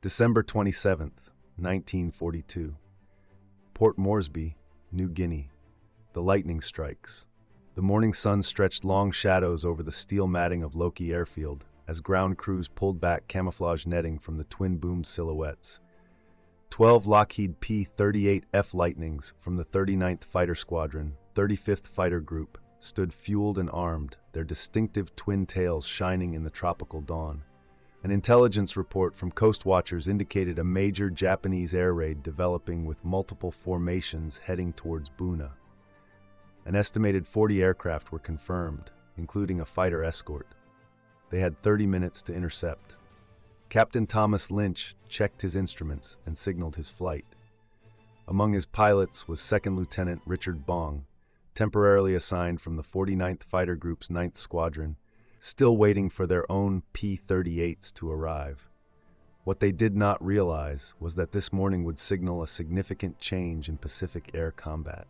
December 27th, 1942. Port Moresby, New Guinea. The lightning strikes. The morning sun stretched long shadows over the steel matting of Loki Airfield as ground crews pulled back camouflage netting from the twin-boomed silhouettes. 12 Lockheed P-38 Lightnings from the 39th Fighter Squadron, 35th Fighter Group, stood fueled and armed, their distinctive twin tails shining in the tropical dawn. An intelligence report from coast watchers indicated a major Japanese air raid developing with multiple formations heading towards Buna. An estimated 40 aircraft were confirmed, including a fighter escort. They had 30 minutes to intercept. Captain Thomas Lynch checked his instruments and signaled his flight. Among his pilots was Second Lieutenant Richard Bong, temporarily assigned from the 49th Fighter Group's 9th Squadron, still waiting for their own P-38s to arrive. What they did not realize was that this morning would signal a significant change in Pacific air combat.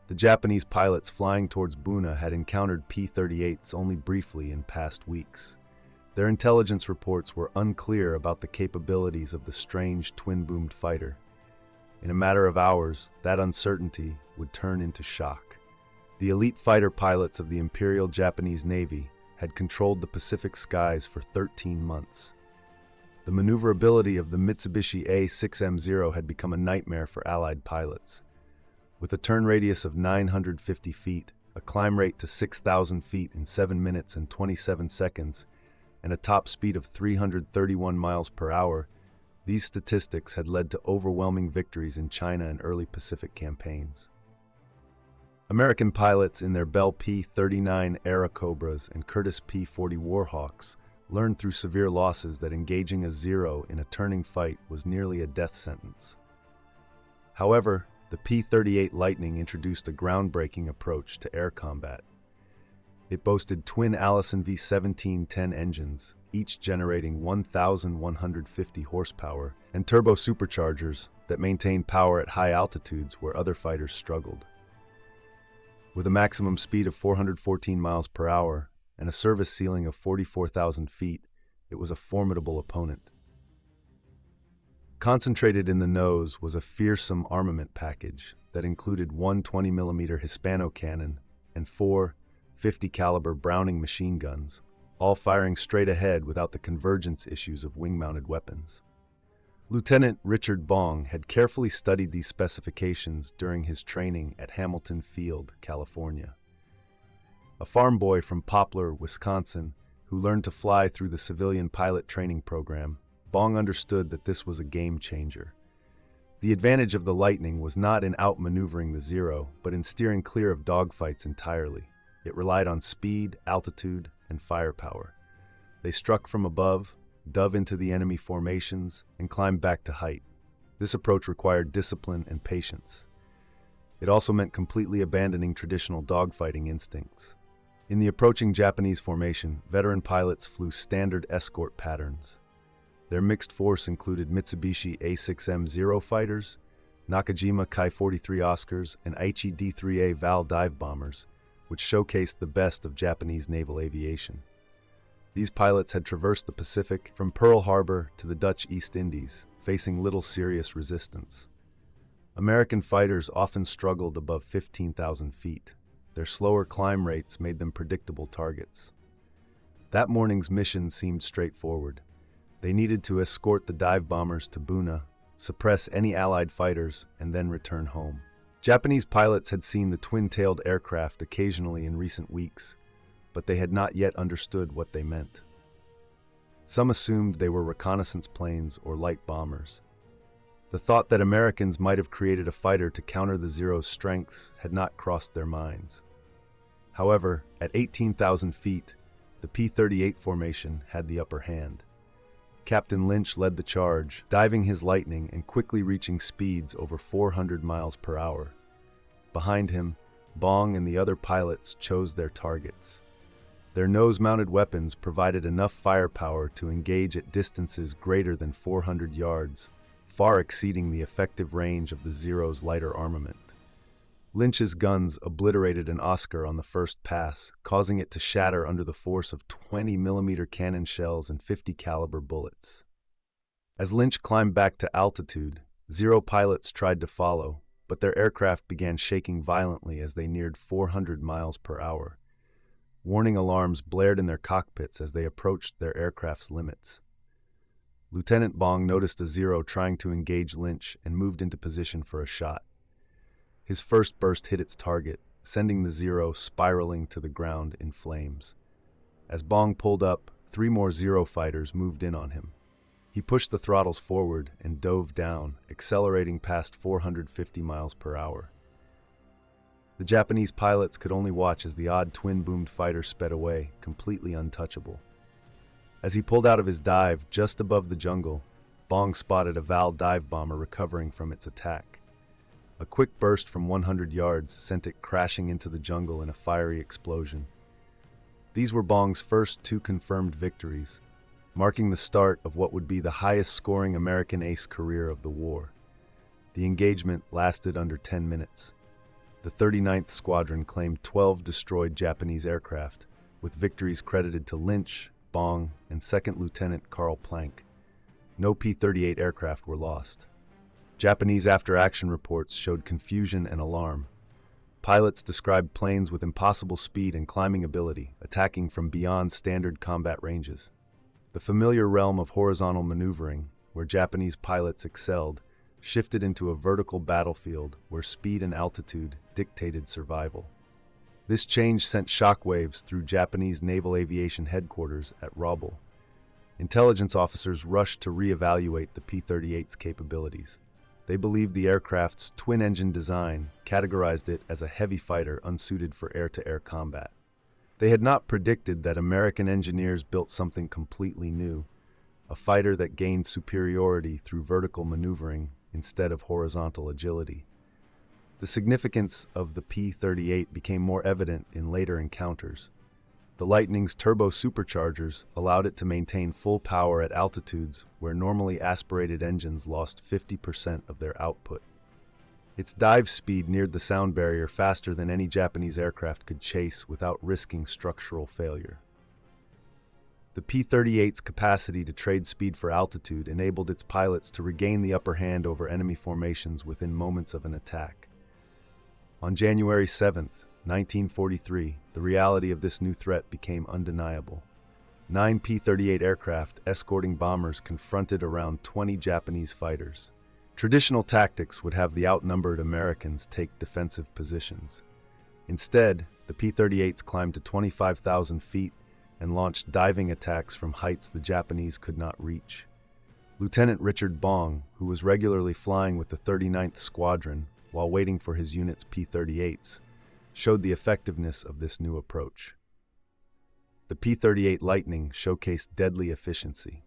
The Japanese pilots flying towards Buna had encountered P-38s only briefly in past weeks. Their intelligence reports were unclear about the capabilities of the strange twin-boomed fighter. In a matter of hours, that uncertainty would turn into shock. The elite fighter pilots of the Imperial Japanese Navy had controlled the Pacific skies for 13 months. The maneuverability of the Mitsubishi A6M0 had become a nightmare for Allied pilots. With a turn radius of 950 feet, a climb rate to 6,000 feet in 7 minutes and 27 seconds, and a top speed of 331 miles per hour, these statistics had led to overwhelming victories in China and early Pacific campaigns. American pilots in their Bell P-39 Airacobras and Curtiss P-40 Warhawks learned through severe losses that engaging a Zero in a turning fight was nearly a death sentence. However, the P-38 Lightning introduced a groundbreaking approach to air combat. It boasted twin Allison V1710 engines, each generating 1,150 horsepower, and turbo superchargers that maintained power at high altitudes where other fighters struggled. With a maximum speed of 414 miles per hour and a service ceiling of 44,000 feet, it was a formidable opponent. Concentrated in the nose was a fearsome armament package that included one 20mm Hispano cannon and four 50 caliber Browning machine guns, all firing straight ahead without the convergence issues of wing-mounted weapons. Lieutenant Richard Bong had carefully studied these specifications during his training at Hamilton Field, California. A farm boy from Poplar, Wisconsin, who learned to fly through the civilian pilot training program, Bong understood that this was a game changer. The advantage of the Lightning was not in outmaneuvering the Zero, but in steering clear of dogfights entirely. It relied on speed, altitude, and firepower. They struck from above, dove into the enemy formations, and climbed back to height. This approach required discipline and patience. It also meant completely abandoning traditional dogfighting instincts. In the approaching Japanese formation, veteran pilots flew standard escort patterns. Their mixed force included Mitsubishi A6M0 fighters, Nakajima Kai-43 Oscars, and Aichi D-3A Val dive bombers, which showcased the best of Japanese naval aviation. These pilots had traversed the Pacific from Pearl Harbor to the Dutch East Indies, facing little serious resistance. American fighters often struggled above 15,000 feet. Their slower climb rates made them predictable targets. That morning's mission seemed straightforward. They needed to escort the dive bombers to Buna, suppress any Allied fighters, and then return home. Japanese pilots had seen the twin-tailed aircraft occasionally in recent weeks, but they had not yet understood what they meant. Some assumed they were reconnaissance planes or light bombers. The thought that Americans might have created a fighter to counter the Zero's strengths had not crossed their minds. However, at 18,000 feet, the P-38 formation had the upper hand. Captain Lynch led the charge, diving his Lightning and quickly reaching speeds over 400 miles per hour. Behind him, Bong and the other pilots chose their targets. Their nose-mounted weapons provided enough firepower to engage at distances greater than 400 yards, far exceeding the effective range of the Zero's lighter armament. Lynch's guns obliterated an Oscar on the first pass, causing it to shatter under the force of 20mm cannon shells and 50 caliber bullets. As Lynch climbed back to altitude, Zero pilots tried to follow, but their aircraft began shaking violently as they neared 400 miles per hour. Warning alarms blared in their cockpits as they approached their aircraft's limits. Lieutenant Bong noticed a Zero trying to engage Lynch and moved into position for a shot. His first burst hit its target, sending the Zero spiraling to the ground in flames. As Bong pulled up, 3 more Zero fighters moved in on him. He pushed the throttles forward and dove down, accelerating past 450 miles per hour. The Japanese pilots could only watch as the odd twin-boomed fighter sped away, completely untouchable. As he pulled out of his dive just above the jungle, Bong spotted a Val dive bomber recovering from its attack. A quick burst from 100 yards sent it crashing into the jungle in a fiery explosion. These were Bong's first 2 confirmed victories, marking the start of what would be the highest-scoring American ace career of the war. The engagement lasted under 10 minutes. The 39th Squadron claimed 12 destroyed Japanese aircraft, with victories credited to Lynch, Bong, and Second Lieutenant Carl Planck. No P-38 aircraft were lost. Japanese after-action reports showed confusion and alarm. Pilots described planes with impossible speed and climbing ability, attacking from beyond standard combat ranges. The familiar realm of horizontal maneuvering, where Japanese pilots excelled, shifted into a vertical battlefield where speed and altitude dictated survival. This change sent shockwaves through Japanese naval aviation headquarters at Roble. Intelligence officers rushed to reevaluate the P-38's capabilities. They believed the aircraft's twin-engine design categorized it as a heavy fighter unsuited for air-to-air combat. They had not predicted that American engineers built something completely new, a fighter that gained superiority through vertical maneuvering instead of horizontal agility. The significance of the P-38 became more evident in later encounters. The Lightning's turbo superchargers allowed it to maintain full power at altitudes where normally aspirated engines lost 50% of their output. Its dive speed neared the sound barrier faster than any Japanese aircraft could chase without risking structural failure. The P-38's capacity to trade speed for altitude enabled its pilots to regain the upper hand over enemy formations within moments of an attack. On January 7, 1943, the reality of this new threat became undeniable. 9 P-38 aircraft escorting bombers confronted around 20 Japanese fighters. Traditional tactics would have the outnumbered Americans take defensive positions. Instead, the P-38s climbed to 25,000 feet and launched diving attacks from heights the Japanese could not reach. Lieutenant Richard Bong, who was regularly flying with the 39th Squadron while waiting for his unit's P-38s, showed the effectiveness of this new approach. The P-38 Lightning showcased deadly efficiency.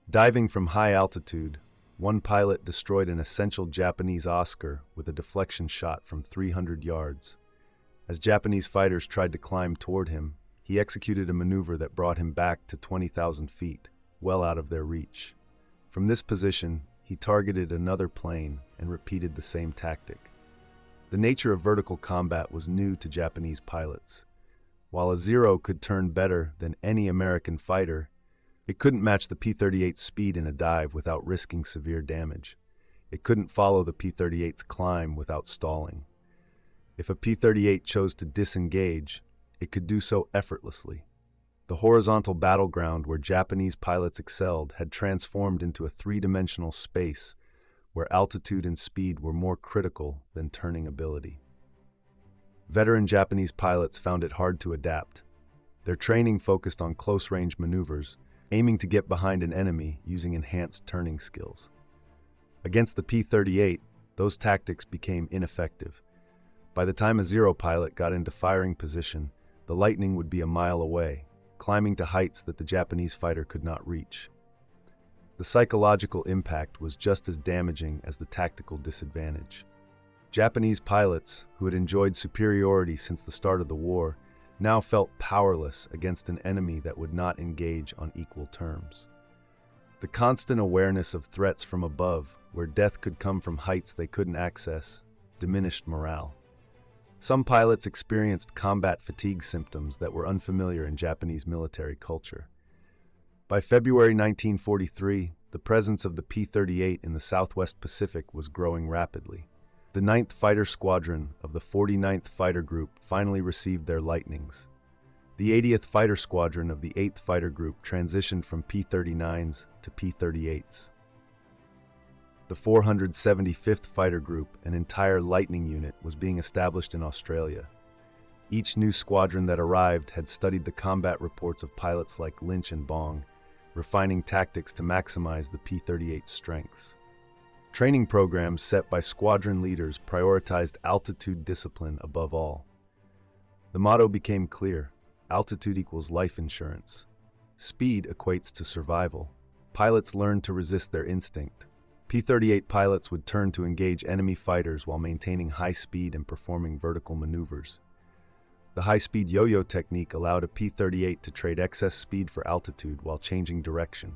Diving from high altitude, one pilot destroyed an essential Japanese Oscar with a deflection shot from 300 yards. As Japanese fighters tried to climb toward him, he executed a maneuver that brought him back to 20,000 feet, well out of their reach. From this position, he targeted another plane and repeated the same tactic. The nature of vertical combat was new to Japanese pilots. While a Zero could turn better than any American fighter, it couldn't match the P-38's speed in a dive without risking severe damage. It couldn't follow the P-38's climb without stalling. If a P-38 chose to disengage, it could do so effortlessly. The horizontal battleground where Japanese pilots excelled had transformed into a 3-dimensional space where altitude and speed were more critical than turning ability. Veteran Japanese pilots found it hard to adapt. Their training focused on close-range maneuvers, aiming to get behind an enemy using enhanced turning skills. Against the P-38, those tactics became ineffective. By the time a Zero pilot got into firing position, the Lightning would be a mile away, climbing to heights that the Japanese fighter could not reach. The psychological impact was just as damaging as the tactical disadvantage. Japanese pilots, who had enjoyed superiority since the start of the war, now felt powerless against an enemy that would not engage on equal terms. The constant awareness of threats from above, where death could come from heights they couldn't access, diminished morale. Some pilots experienced combat fatigue symptoms that were unfamiliar in Japanese military culture. By February 1943, the the presence of the P-38 in the Southwest Pacific was growing rapidly. The 9th Fighter Squadron of the 49th Fighter Group finally received their Lightnings. The 80th Fighter Squadron of the 8th Fighter Group transitioned from P-39s to P-38s. The 475th Fighter Group, an entire Lightning unit, was being established in Australia. Each new squadron that arrived had studied the combat reports of pilots like Lynch and Bong, refining tactics to maximize the P-38's strengths. Training programs set by squadron leaders prioritized altitude discipline above all. The motto became clear: altitude equals life insurance. Speed equates to survival. Pilots learned to resist their instinct. P-38 pilots would turn to engage enemy fighters while maintaining high speed and performing vertical maneuvers. The high-speed yo-yo technique allowed a P-38 to trade excess speed for altitude while changing direction.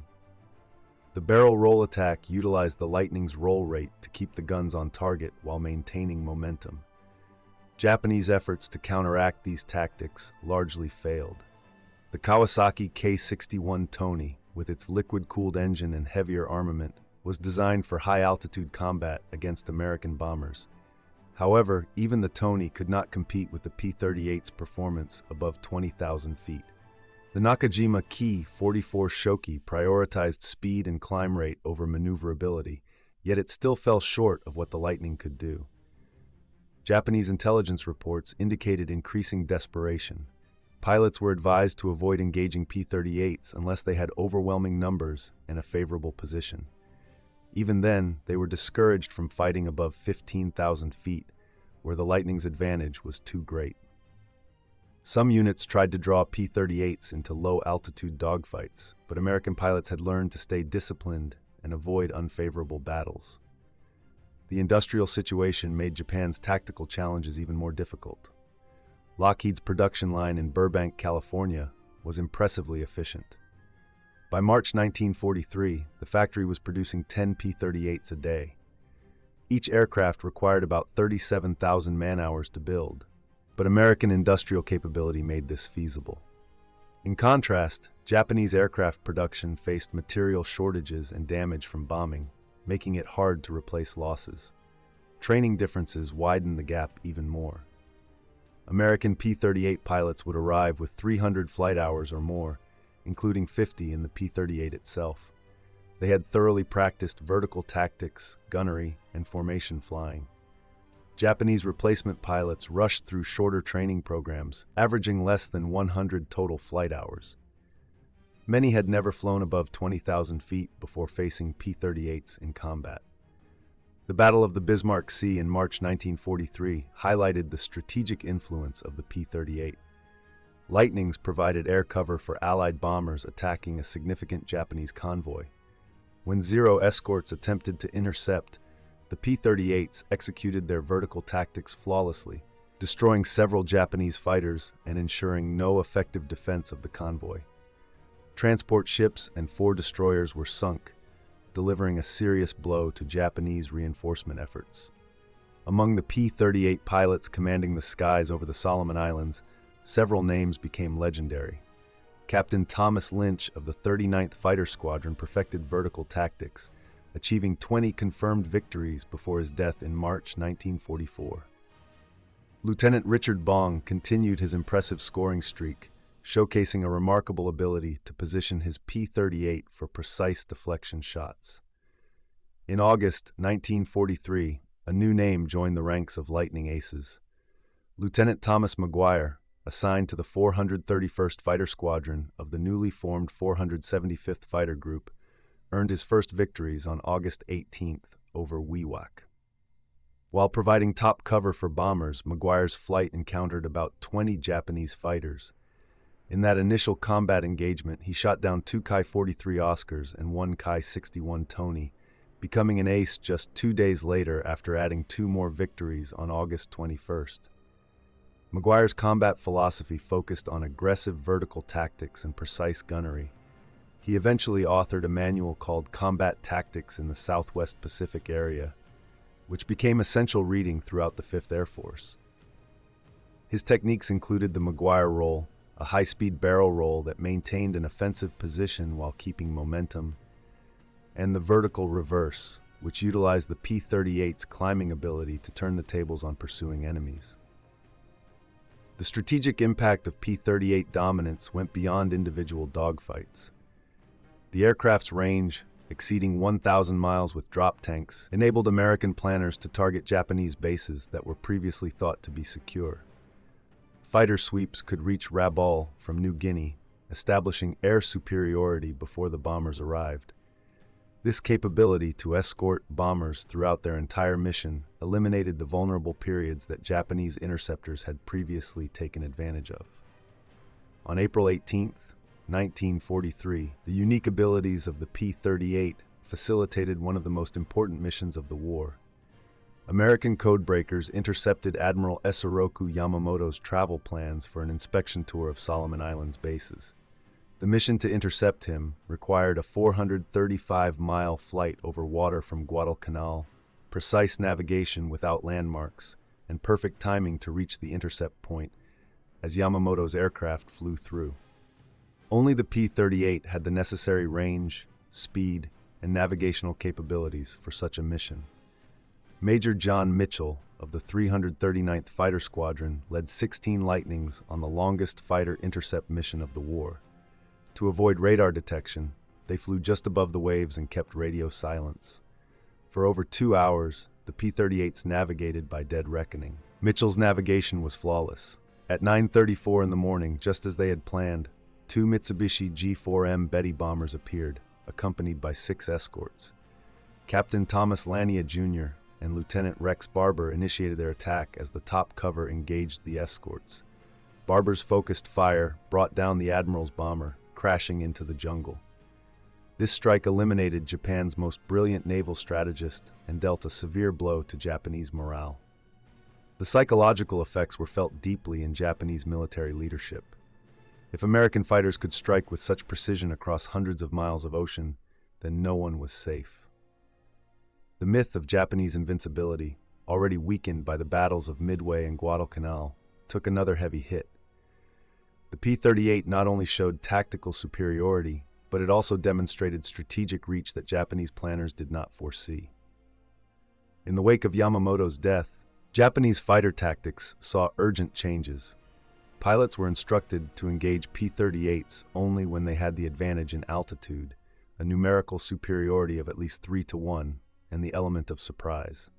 The barrel roll attack utilized the Lightning's roll rate to keep the guns on target while maintaining momentum. Japanese efforts to counteract these tactics largely failed. The Kawasaki K-61 Tony, with its liquid-cooled engine and heavier armament, was designed for high-altitude combat against American bombers. However, even the Tony could not compete with the P-38's performance above 20,000 feet. The Nakajima Ki-44 Shoki prioritized speed and climb rate over maneuverability, yet it still fell short of what the Lightning could do. Japanese intelligence reports indicated increasing desperation. Pilots were advised to avoid engaging P-38s unless they had overwhelming numbers and a favorable position. Even then, they were discouraged from fighting above 15,000 feet, where the Lightning's advantage was too great. Some units tried to draw P-38s into low-altitude dogfights, but American pilots had learned to stay disciplined and avoid unfavorable battles. The industrial situation made Japan's tactical challenges even more difficult. Lockheed's production line in Burbank, California, was impressively efficient. By March 1943, the factory was producing 10 P-38s a day. Each aircraft required about 37,000 man-hours to build, but American industrial capability made this feasible. In contrast, Japanese aircraft production faced material shortages and damage from bombing, making it hard to replace losses. Training differences widened the gap even more. American P-38 pilots would arrive with 300 flight hours or more, including 50 in the P-38 itself. They had thoroughly practiced vertical tactics, gunnery, and formation flying. Japanese replacement pilots rushed through shorter training programs, averaging less than 100 total flight hours. Many had never flown above 20,000 feet before facing P-38s in combat. The Battle of the Bismarck Sea in March 1943 highlighted the strategic influence of the P-38. Lightnings provided air cover for Allied bombers attacking a significant Japanese convoy. When Zero escorts attempted to intercept, the P-38s executed their vertical tactics flawlessly, destroying several Japanese fighters and ensuring no effective defense of the convoy. Transport ships and 4 destroyers were sunk, delivering a serious blow to Japanese reinforcement efforts. Among the P-38 pilots commanding the skies over the Solomon Islands, several names became legendary. Captain Thomas Lynch of the 39th Fighter Squadron perfected vertical tactics, achieving 20 confirmed victories before his death in March 1944. Lieutenant Richard Bong continued his impressive scoring streak, showcasing a remarkable ability to position his P-38 for precise deflection shots. In August 1943, a new name joined the ranks of Lightning aces. Lieutenant Thomas McGuire, assigned to the 431st Fighter Squadron of the newly formed 475th Fighter Group, earned his first victories on August 18th over Wewak. While providing top cover for bombers, McGuire's flight encountered about 20 Japanese fighters. In that initial combat engagement, he shot down 2 Ki-43 Oscars and 1 Ki-61 Tony, becoming an ace just 2 days later after adding 2 more victories on August 21st. McGuire's combat philosophy focused on aggressive vertical tactics and precise gunnery. He eventually authored a manual called Combat Tactics in the Southwest Pacific Area, which became essential reading throughout the 5th Air Force. His techniques included the McGuire roll, a high-speed barrel roll that maintained an offensive position while keeping momentum, and the vertical reverse, which utilized the P-38's climbing ability to turn the tables on pursuing enemies. The strategic impact of P-38 dominance went beyond individual dogfights. The aircraft's range, exceeding 1,000 miles with drop tanks, enabled American planners to target Japanese bases that were previously thought to be secure. Fighter sweeps could reach Rabaul from New Guinea, establishing air superiority before the bombers arrived. This capability to escort bombers throughout their entire mission eliminated the vulnerable periods that Japanese interceptors had previously taken advantage of. On April 18, 1943, the unique abilities of the P-38 facilitated one of the most important missions of the war. American codebreakers intercepted Admiral Yamamoto's travel plans for an inspection tour of Solomon Islands bases. The mission to intercept him required a 435-mile flight over water from Guadalcanal, precise navigation without landmarks, and perfect timing to reach the intercept point as Yamamoto's aircraft flew through. Only the P-38 had the necessary range, speed, and navigational capabilities for such a mission. Major John Mitchell of the 339th Fighter Squadron led 16 Lightnings on the longest fighter intercept mission of the war. To avoid radar detection, they flew just above the waves and kept radio silence. For over 2 hours, the P-38s navigated by dead reckoning. Mitchell's navigation was flawless. At 9:34 in the morning, just as they had planned, 2 Mitsubishi G4M Betty bombers appeared, accompanied by 6 escorts. Captain Thomas Lanier Jr. and Lieutenant Rex Barber initiated their attack as the top cover engaged the escorts. Barber's focused fire brought down the Admiral's bomber, crashing into the jungle. This strike eliminated Japan's most brilliant naval strategist and dealt a severe blow to Japanese morale. The psychological effects were felt deeply in Japanese military leadership. If American fighters could strike with such precision across hundreds of miles of ocean, then no one was safe. The myth of Japanese invincibility, already weakened by the battles of Midway and Guadalcanal, took another heavy hit. The P-38 not only showed tactical superiority, but it also demonstrated strategic reach that Japanese planners did not foresee. In the wake of Yamamoto's death, Japanese fighter tactics saw urgent changes. Pilots were instructed to engage P-38s only when they had the advantage in altitude, a numerical superiority of at least 3-1, and the element of surprise.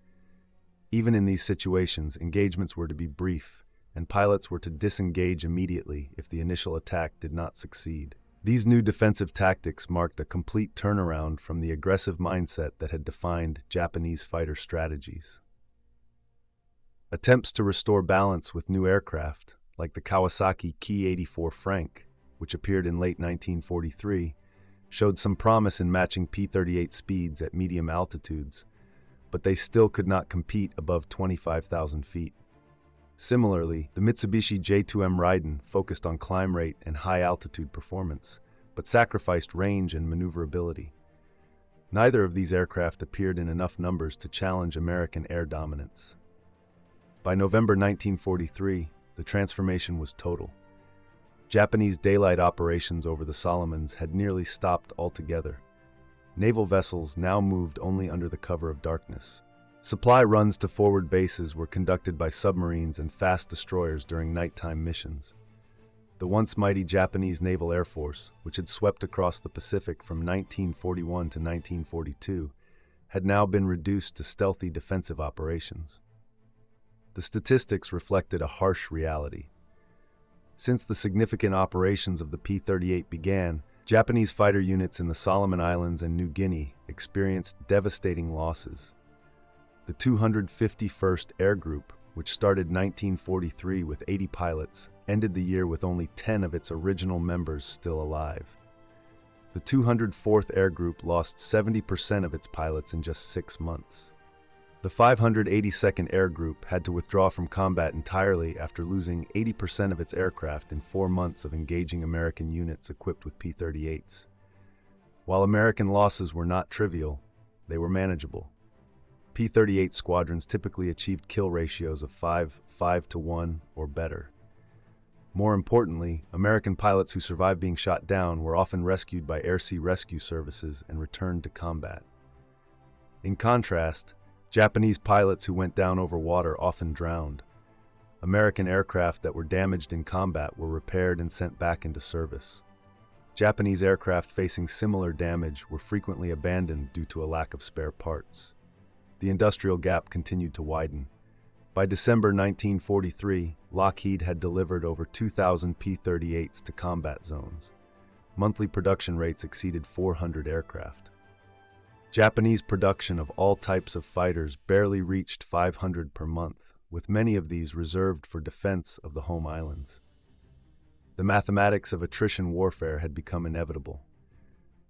Even in these situations, engagements were to be brief, and pilots were to disengage immediately if the initial attack did not succeed. These new defensive tactics marked a complete turnaround from the aggressive mindset that had defined Japanese fighter strategies. Attempts to restore balance with new aircraft, like the Kawasaki Ki-84 Frank, which appeared in late 1943, showed some promise in matching P-38 speeds at medium altitudes, but they still could not compete above 25,000 feet. Similarly, the Mitsubishi J2M Raiden focused on climb rate and high-altitude performance, but sacrificed range and maneuverability. Neither of these aircraft appeared in enough numbers to challenge American air dominance. By November 1943, the transformation was total. Japanese daylight operations over the Solomons had nearly stopped altogether. Naval vessels now moved only under the cover of darkness. Supply runs to forward bases were conducted by submarines and fast destroyers during nighttime missions. The once mighty Japanese Naval Air Force, which had swept across the Pacific from 1941 to 1942, had now been reduced to stealthy defensive operations. The statistics reflected a harsh reality. Since the significant operations of the P-38 began, Japanese fighter units in the Solomon Islands and New Guinea experienced devastating losses. The 251st Air Group, which started 1943 with 80 pilots, ended the year with only 10 of its original members still alive. The 204th Air Group lost 70% of its pilots in just 6 months. The 582nd Air Group had to withdraw from combat entirely after losing 80% of its aircraft in 4 months of engaging American units equipped with P-38s. While American losses were not trivial, they were manageable. P-38 squadrons typically achieved kill ratios of 5 to 1 or better. More importantly, American pilots who survived being shot down were often rescued by air-sea rescue services and returned to combat. In contrast, Japanese pilots who went down over water often drowned. American aircraft that were damaged in combat were repaired and sent back into service. Japanese aircraft facing similar damage were frequently abandoned due to a lack of spare parts. The industrial gap continued to widen. By December 1943, Lockheed had delivered over 2,000 P-38s to combat zones. Monthly production rates exceeded 400 aircraft. Japanese production of all types of fighters barely reached 500 per month, with many of these reserved for defense of the home islands. The mathematics of attrition warfare had become inevitable.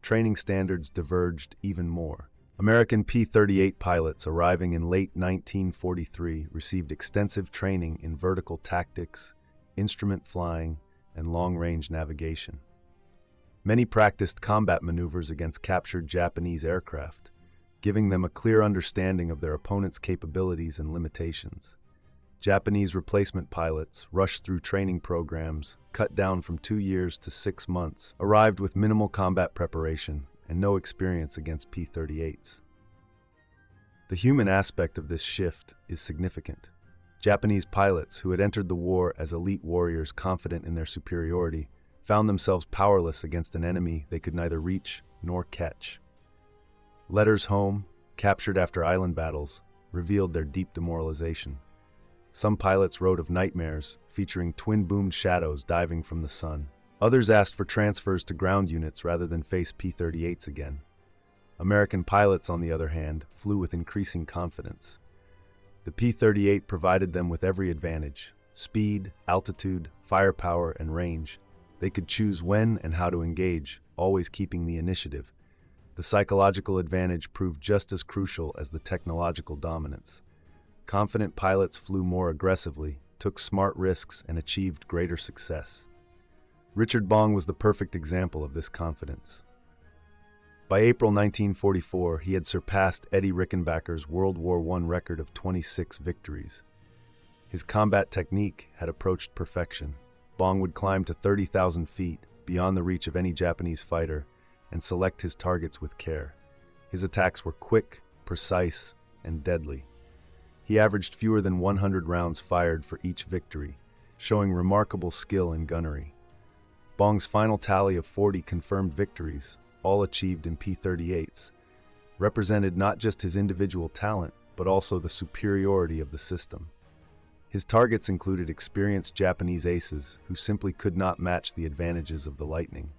Training standards diverged even more. American P-38 pilots arriving in late 1943 received extensive training in vertical tactics, instrument flying, and long-range navigation. Many practiced combat maneuvers against captured Japanese aircraft, giving them a clear understanding of their opponent's capabilities and limitations. Japanese replacement pilots rushed through training programs, cut down from 2 years to 6 months, arrived with minimal combat preparation and no experience against P-38s. The human aspect of this shift is significant. Japanese pilots who had entered the war as elite warriors confident in their superiority found themselves powerless against an enemy they could neither reach nor catch. Letters home, captured after island battles, revealed their deep demoralization. Some pilots wrote of nightmares, featuring twin-boomed shadows diving from the sun. Others asked for transfers to ground units rather than face P-38s again. American pilots, on the other hand, flew with increasing confidence. The P-38 provided them with every advantage: speed, altitude, firepower, and range. They could choose when and how to engage, always keeping the initiative. The psychological advantage proved just as crucial as the technological dominance. Confident pilots flew more aggressively, took smart risks, and achieved greater success. Richard Bong was the perfect example of this confidence. By April 1944, he had surpassed Eddie Rickenbacker's World War I record of 26 victories. His combat technique had approached perfection. Bong would climb to 30,000 feet, beyond the reach of any Japanese fighter, and select his targets with care. His attacks were quick, precise, and deadly. He averaged fewer than 100 rounds fired for each victory, showing remarkable skill in gunnery. Bong's final tally of 40 confirmed victories, all achieved in P-38s, represented not just his individual talent, but also the superiority of the system. His targets included experienced Japanese aces who simply could not match the advantages of the Lightning.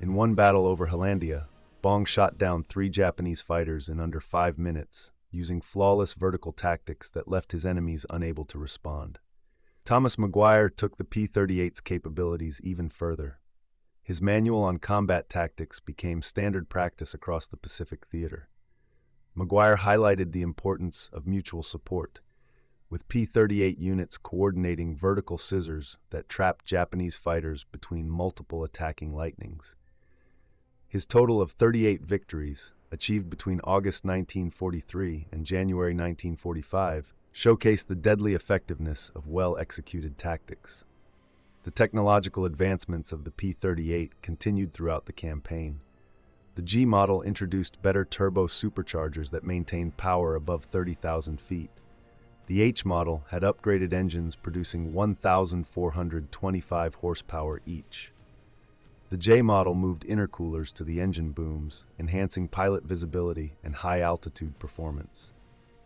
In one battle over Hollandia, Bong shot down 3 Japanese fighters in under 5 minutes, using flawless vertical tactics that left his enemies unable to respond. Thomas McGuire took the P-38's capabilities even further. His manual on combat tactics became standard practice across the Pacific theater. McGuire highlighted the importance of mutual support, with P-38 units coordinating vertical scissors that trapped Japanese fighters between multiple attacking Lightnings. His total of 38 victories, achieved between August 1943 and January 1945, showcased the deadly effectiveness of well-executed tactics. The technological advancements of the P-38 continued throughout the campaign. The G model introduced better turbo superchargers that maintained power above 30,000 feet. The H model had upgraded engines producing 1,425 horsepower each. The J model moved intercoolers to the engine booms, enhancing pilot visibility and high-altitude performance.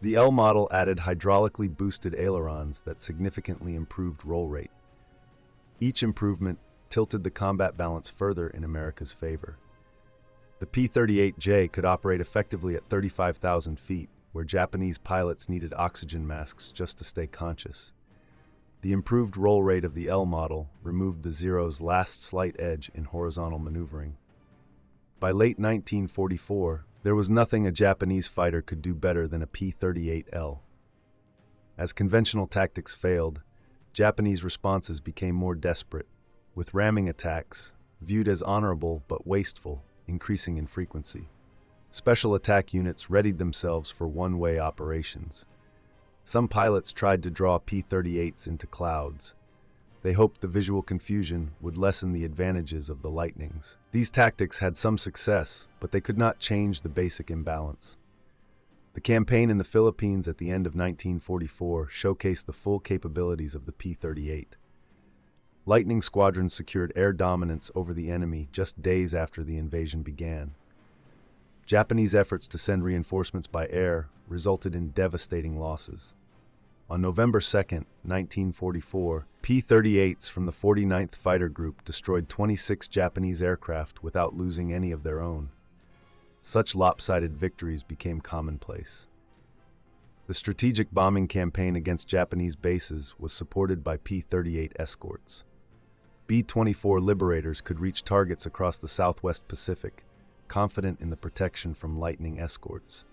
The L model added hydraulically boosted ailerons that significantly improved roll rate. Each improvement tilted the combat balance further in America's favor. The P-38J could operate effectively at 35,000 feet, where Japanese pilots needed oxygen masks just to stay conscious. The improved roll rate of the L model removed the Zero's last slight edge in horizontal maneuvering. By late 1944, there was nothing a Japanese fighter could do better than a P-38L. As conventional tactics failed, Japanese responses became more desperate, with ramming attacks, viewed as honorable but wasteful, increasing in frequency. Special attack units readied themselves for one-way operations. Some pilots tried to draw P-38s into clouds. They hoped the visual confusion would lessen the advantages of the Lightnings. These tactics had some success, but they could not change the basic imbalance. The campaign in the Philippines at the end of 1944 showcased the full capabilities of the P-38. Lightning squadrons secured air dominance over the enemy just days after the invasion began. Japanese efforts to send reinforcements by air resulted in devastating losses. On November 2, 1944, P-38s from the 49th Fighter Group destroyed 26 Japanese aircraft without losing any of their own. Such lopsided victories became commonplace. The strategic bombing campaign against Japanese bases was supported by P-38 escorts. B-24 Liberators could reach targets across the Southwest Pacific, confident in the protection from Lightning escorts.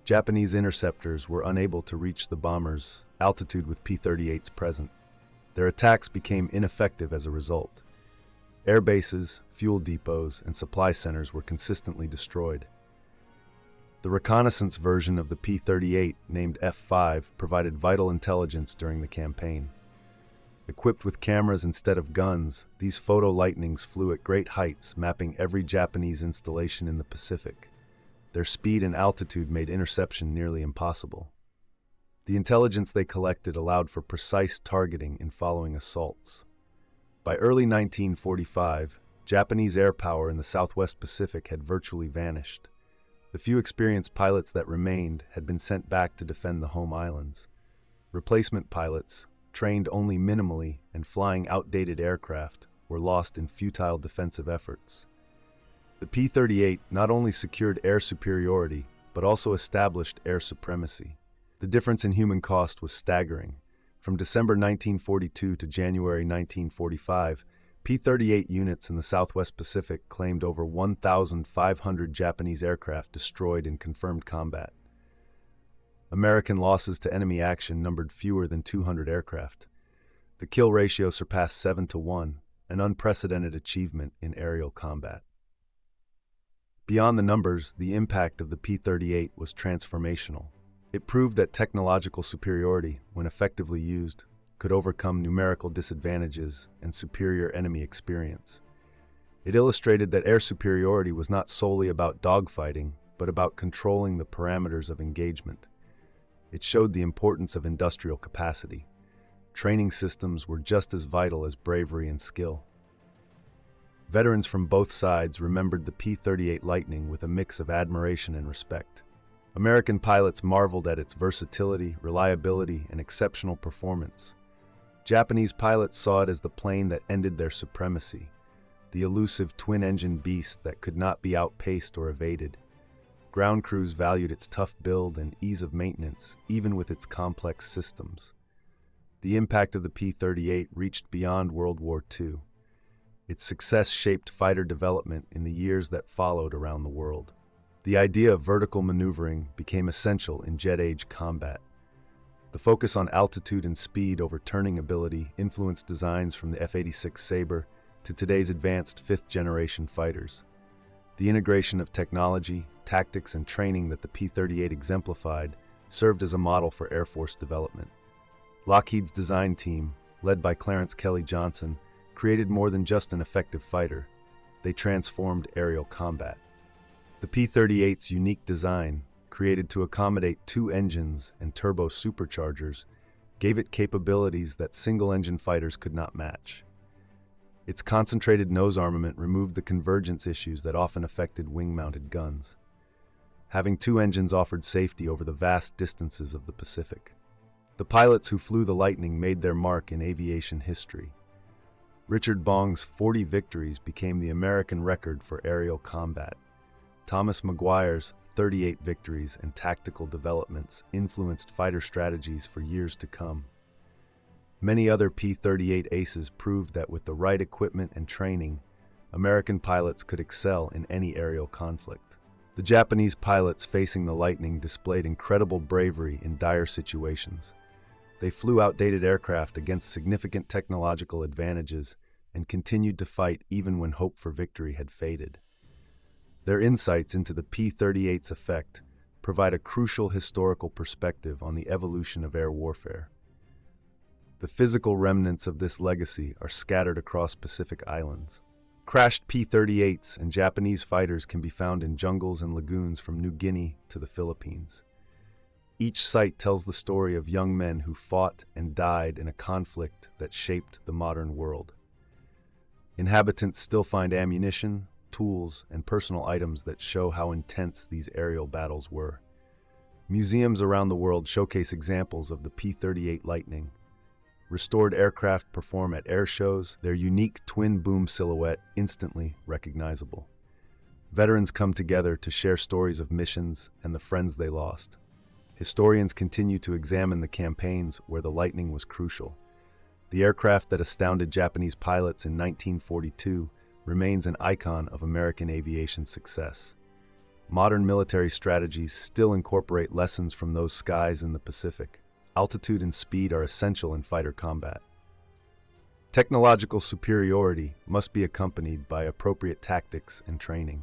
Japanese interceptors were unable to reach the bombers' altitude with P-38s present. Their attacks became ineffective as a result. Air bases, fuel depots, and supply centers were consistently destroyed. The reconnaissance version of the P-38, named F-5, provided vital intelligence during the campaign. Equipped with cameras instead of guns, these photo lightnings flew at great heights, mapping every Japanese installation in the Pacific. Their speed and altitude made interception nearly impossible. The intelligence they collected allowed for precise targeting in following assaults. By early 1945, Japanese air power in the Southwest Pacific had virtually vanished. The few experienced pilots that remained had been sent back to defend the home islands. Replacement pilots, trained only minimally and flying outdated aircraft, were lost in futile defensive efforts. The P-38 not only secured air superiority, but also established air supremacy. The difference in human cost was staggering. From December 1942 to January 1945, P-38 units in the Southwest Pacific claimed over 1,500 Japanese aircraft destroyed in confirmed combat. American losses to enemy action numbered fewer than 200 aircraft. The kill ratio surpassed 7-1, an unprecedented achievement in aerial combat. Beyond the numbers, the impact of the P-38 was transformational. It proved that technological superiority, when effectively used, could overcome numerical disadvantages and superior enemy experience. It illustrated that air superiority was not solely about dogfighting, but about controlling the parameters of engagement. It showed the importance of industrial capacity. Training systems were just as vital as bravery and skill. Veterans from both sides remembered the P-38 Lightning with a mix of admiration and respect. American pilots marveled at its versatility, reliability, and exceptional performance. Japanese pilots saw it as the plane that ended their supremacy, the elusive twin-engine beast that could not be outpaced or evaded. Ground crews valued its tough build and ease of maintenance, even with its complex systems. The impact of the P-38 reached beyond World War II. Its success shaped fighter development in the years that followed around the world. The idea of vertical maneuvering became essential in jet-age combat. The focus on altitude and speed over turning ability influenced designs from the F-86 Sabre to today's advanced fifth-generation fighters. The integration of technology, tactics, and training that the P-38 exemplified served as a model for Air Force development. Lockheed's design team, led by Clarence Kelly Johnson, created more than just an effective fighter. They transformed aerial combat. The P-38's unique design, created to accommodate two engines and turbo superchargers, gave it capabilities that single-engine fighters could not match. Its concentrated nose armament removed the convergence issues that often affected wing-mounted guns. Having two engines offered safety over the vast distances of the Pacific. The pilots who flew the Lightning made their mark in aviation history. Richard Bong's 40 victories became the American record for aerial combat. Thomas McGuire's 38 victories and tactical developments influenced fighter strategies for years to come. Many other P-38 aces proved that with the right equipment and training, American pilots could excel in any aerial conflict. The Japanese pilots facing the Lightning displayed incredible bravery in dire situations. They flew outdated aircraft against significant technological advantages and continued to fight even when hope for victory had faded. Their insights into the P-38's effect provide a crucial historical perspective on the evolution of air warfare. The physical remnants of this legacy are scattered across Pacific islands. Crashed P-38s and Japanese fighters can be found in jungles and lagoons from New Guinea to the Philippines. Each site tells the story of young men who fought and died in a conflict that shaped the modern world. Inhabitants still find ammunition, tools, and personal items that show how intense these aerial battles were. Museums around the world showcase examples of the P-38 Lightning. Restored aircraft perform at air shows, their unique twin-boom silhouette instantly recognizable. Veterans come together to share stories of missions and the friends they lost. Historians continue to examine the campaigns where the Lightning was crucial. The aircraft that astounded Japanese pilots in 1942 remains an icon of American aviation success. Modern military strategies still incorporate lessons from those skies in the Pacific. Altitude and speed are essential in fighter combat. Technological superiority must be accompanied by appropriate tactics and training.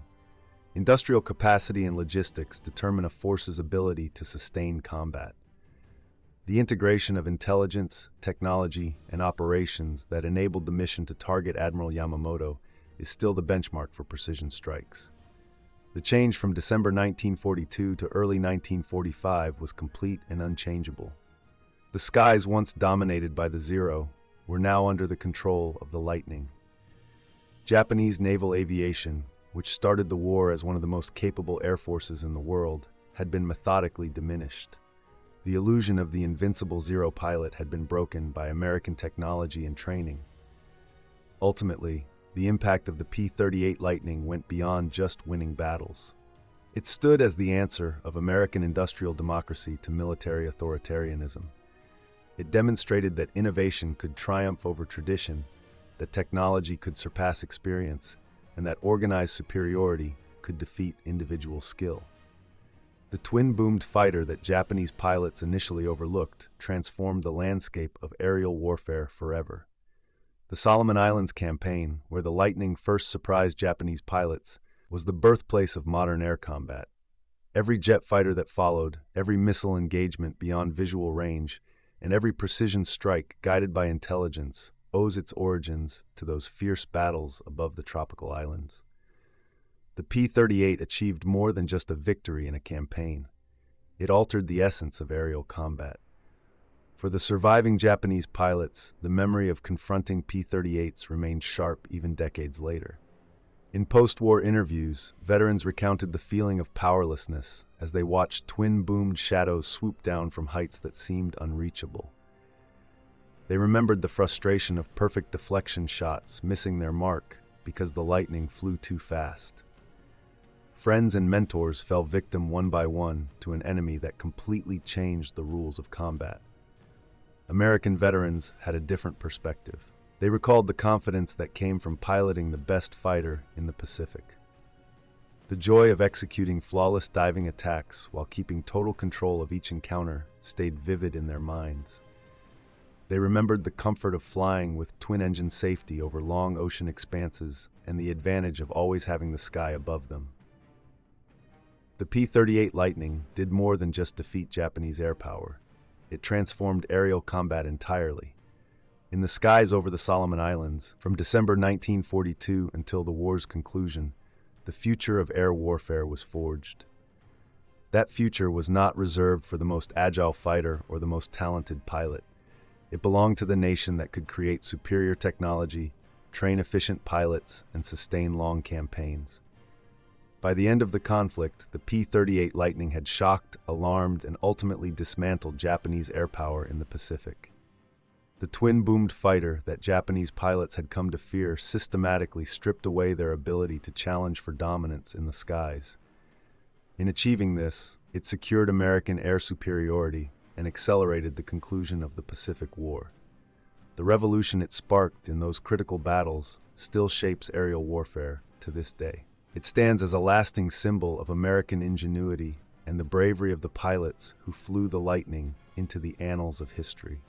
Industrial capacity and logistics determine a force's ability to sustain combat. The integration of intelligence, technology, and operations that enabled the mission to target Admiral Yamamoto is still the benchmark for precision strikes. The change from December 1942 to early 1945 was complete and unchangeable. The skies once dominated by the Zero were now under the control of the Lightning. Japanese naval aviation, which started the war as one of the most capable air forces in the world, had been methodically diminished. The illusion of the invincible Zero pilot had been broken by American technology and training. Ultimately, the impact of the P-38 Lightning went beyond just winning battles. It stood as the answer of American industrial democracy to military authoritarianism. It demonstrated that innovation could triumph over tradition, that technology could surpass experience, and that organized superiority could defeat individual skill. The twin-boomed fighter that Japanese pilots initially overlooked transformed the landscape of aerial warfare forever. The Solomon Islands campaign, where the Lightning first surprised Japanese pilots, was the birthplace of modern air combat. Every jet fighter that followed, every missile engagement beyond visual range, and every precision strike guided by intelligence owes its origins to those fierce battles above the tropical islands. The P-38 achieved more than just a victory in a campaign. It altered the essence of aerial combat. For the surviving Japanese pilots, the memory of confronting P-38s remained sharp even decades later. In post-war interviews, veterans recounted the feeling of powerlessness as they watched twin-boomed shadows swoop down from heights that seemed unreachable. They remembered the frustration of perfect deflection shots missing their mark because the Lightning flew too fast. Friends and mentors fell victim one by one to an enemy that completely changed the rules of combat. American veterans had a different perspective. They recalled the confidence that came from piloting the best fighter in the Pacific. The joy of executing flawless diving attacks while keeping total control of each encounter stayed vivid in their minds. They remembered the comfort of flying with twin-engine safety over long ocean expanses and the advantage of always having the sky above them. The P-38 Lightning did more than just defeat Japanese air power. It transformed aerial combat entirely. In the skies over the Solomon Islands, from December 1942 until the war's conclusion, the future of air warfare was forged. That future was not reserved for the most agile fighter or the most talented pilot. It belonged to the nation that could create superior technology, train efficient pilots, and sustain long campaigns. By the end of the conflict, the P-38 Lightning had shocked, alarmed, and ultimately dismantled Japanese air power in the Pacific. The twin-boomed fighter that Japanese pilots had come to fear systematically stripped away their ability to challenge for dominance in the skies. In achieving this, it secured American air superiority and accelerated the conclusion of the Pacific War. The revolution it sparked in those critical battles still shapes aerial warfare to this day. It stands as a lasting symbol of American ingenuity and the bravery of the pilots who flew the Lightning into the annals of history.